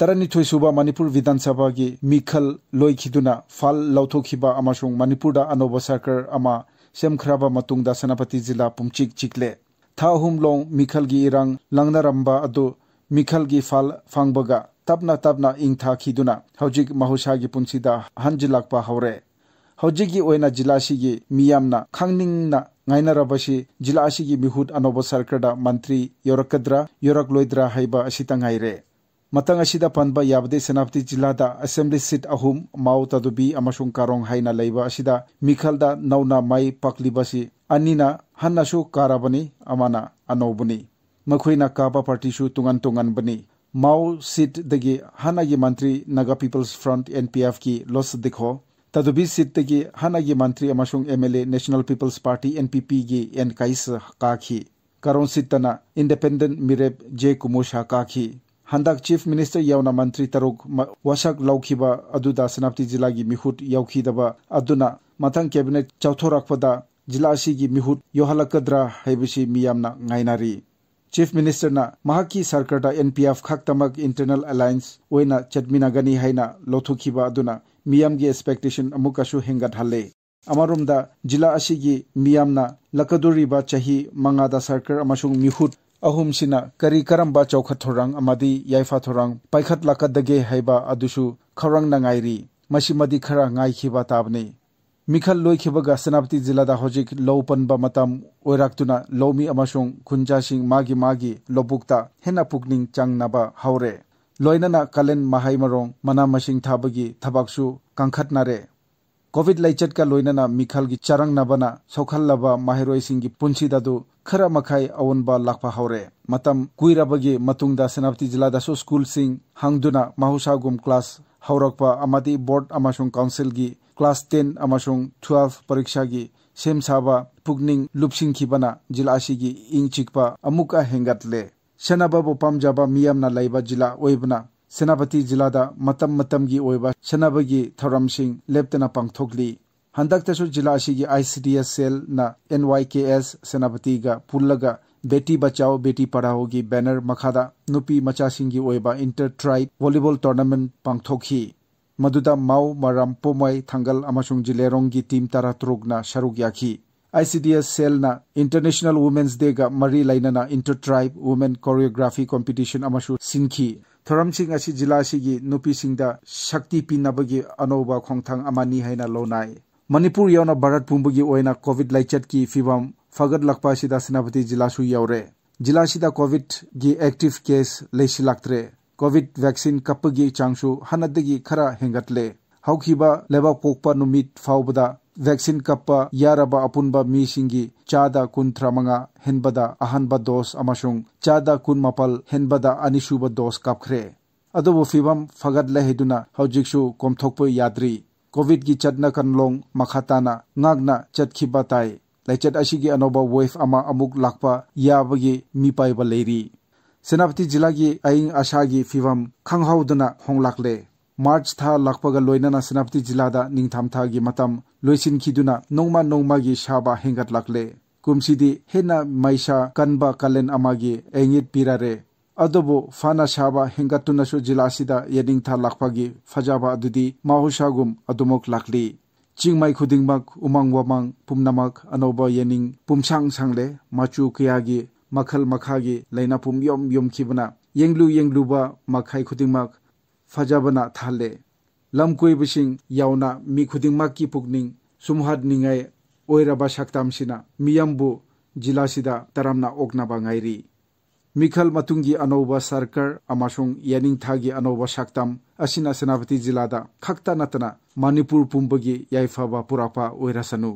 तरनिथोई सुबा मणिपुर विधानसभा की मिखल लोइखिदुना फाल लौथोखिबा अमसुंग मणिपुरदा अनोबा सरकार अमा सेमख्राबा मतुंगदा सेनापति जिला पुमचिक चिकले था हुमलों मिखल की इरंग लंगनारंबा अदु मिखल की फाल फांगबगा तबना तबना इंगथाखिदुना हौजिक महुसागी पुंसिदा हंजिलाकपा हौरे हौजिकी ओइना जिलासीगी मियामना खांगनिंगना ngainarabasi जिला असिगी मिहुत अनोबा सरकारदा मंत्री योरकद्रा योरकलोइद्रा हाइबा असिता ngaire मतंग असिदा पनबा याबदे सेनापति जिलादा असेंबली सीट अहुम माउ तदुबी अमसुंग कारोंग हाइना लैबा असिदा मिखलदा नौना माई पकलिबासी अनिना हन्नासु कारबनी अमाना अनौबनी मखोइना काबा पार्टीसु तुंगन तुंगन बनी माउ सीट दगी हन्नागी मंत्री नागा पीपल्स फ्रंट एनपीएफ की लॉस दिखो तदुबी सीट दगी हन्नागी मंत्री अमसुंग MLA national people's party NPP की एनकाइस काखी कारों सीटना इंडिपेंडेंट मिरेब जे कुमुशा काखी हंदक चीफ मिनिस्टर यावना मंत्री तरुक वसक लौखिबा अदुदा सेनापति जिला की मिहुत यौखिदबा अदुना मथंग कैबिनेट चौथोरकपदा जिला की मिहुत योहलकद्रा हैबिसी मियामना ngainari चीफ मिनिस्टर ना महाकी सरकारदा एनपीएफ खाक्तमक इंटरनल अलायंस ओइना चटमिनागनी हाइना लोथुखिबा अदुना मियामगी एक्सपेक्टेशन अमुकासु हेंगत हल्ले अमरुमदा जिला असिगी मियामना लकदुरिबा चाही मंगादा सरकार अमसुंग मिहुत अहुमसिना करी करम्बा चौखथोरंग अमदी याइफाथोरंग पाइखत लाकदगे हाइबा अदुसु खौरंग नंगाइरी मसिमदी खरा ngaइखिबा ताबनी मिखल लोइखिबगा सेनापति जिलादा होजिक लौपनबा मतम ओइराक्तुना लौमी अमसुंग खुंजासिंग मागी लोबुक्ता हेना पुकनिंग चांगनाबा हौरे लोइनाना कालेन माहाइमरोंग मना मसिंग थाबगी थबाकसु कांखतनारे कोविड लाइचट का लोइनाना मिखल की चारंग नबना सौखल्लबा माहिरोइसिंग की पुंसिदादु खरा मखाई अवनबा लाखपा हौरे मतम कुइराबगी मतुंगदा सेनापति जिलादा सो स्कूल सिंग हांगदुना माहुसागुम क्लास हौरकपा अमादी बोर्ड अमसुंग काउंसिल की क्लास 10 अमसुंग 12 परीक्षा की सेम साबा पुगनिंग लुपसिंखिबना जिला असिगी इंग चिकपा अमुका हेंगतले सनाबाबो पामजाबा मियामना लाइबा जिला ओइबना सेनापति जिलादा मतम मतम की ओइबा सनाबगी थौरमसिंग लेप्तना पांगथोकली हंदक्तसु जिला असिगी आईसीडीएस सेल ना एनवाईकेएस सेनापति गा पुल्लगा बेटी बचाओ बेटी पढ़ाओ की बैनर मखादा नुपी मचासिंगी ओइबा इंटर ट्राइब वॉलीबॉल टूर्नामेंट पांगथोखी मधुदा माउ मराम पोमय थांगल अमसुंग जिलेरोंग की टीम तारा त्रुगना शरुक याखी आईसीडीएस सेल ना इंटरनेशनल वुमेन्स डे गा मरी लाइनना inter tribe women choreography competition अमसु सिंखी थोरमसिंग असि जिला असिगी नुपीसिंगदा शक्ति पिनबगी अनोबा खोंगथांग अमानी हैना लोनाय मणिपुर यावना भारत पुंबगी ओइना कोविड लाइचट की फिबम फगत लकपा सिदा सेनापति जिला सु यावरे जिला सिदा कोविड की एक्टिव केस लेसिलाक्त्रे कोविड वैक्सीन कपगी चांगसु हनदगी खरा हेंगतले हौखिबा लेबा पोकपा नुमित फावबदा वैक्सीन कप्पा यारबा अपुनबा मीसिंगी चादा कुंथ्रा मंगा हेनबदा अहनबा दोस अमसुंग चादा कुन मपल हेनबदा अनिसुबा दोस कापख्रे अदोबो फिबम फगत लेहेदुना हौजिकसु कोमथोकपो याद्री कोविड की चटना कनलोंग मखाताना ngagna चटखिबा ताई लाइचट असिगी अनोबा वेव अमा अमुक लाकपा याबगी मिपाइबा लेरी सेनापति जिला की आइंग आशागी फिवम खंगहाउदना होंगलाकले मार्च था लाकपगा लोइनाना सेनापति जिलादा निंगथामथा की मतम लोइसिनखिदुना नोंगमा नोंगमागी शाबा हेंगत लाकले कुमसिदी हेना माइशा कनबा कालेन अमागी एंगित पिरारे अदोबो फाना शाबा हेंगतुनसु जिला सिदा यदिंगथा लाकपागी फजाबा अदुदी माहुसागुम अदुमोक लाकली चिंगमाई खुदिंगमक उमंग वमंग पुमनमक अनोबा येनिंग पुमसांग सांगले माचु कयागी मखल मखागी लैना पुम यम यम खिबना येंगलुबा मखाई खुदिंगमक फजाबना थाले लम कुइबसिंग यावना मी खुदिंगमक की पुगनिंग सुमहाद निंगाय ओइराबा सक्तामसिना मियमबु जिला सिदा तरामना ओकनाबा ngairi मिखल मतुंगी अनोबा सरकार अमसुंग यानिंगथागी अनोबा सक्ताम असिना सेनापति जिलादा खक्ता नतना मणिपुर पुंबगी याइफाबा पुरापा ओइरासनु।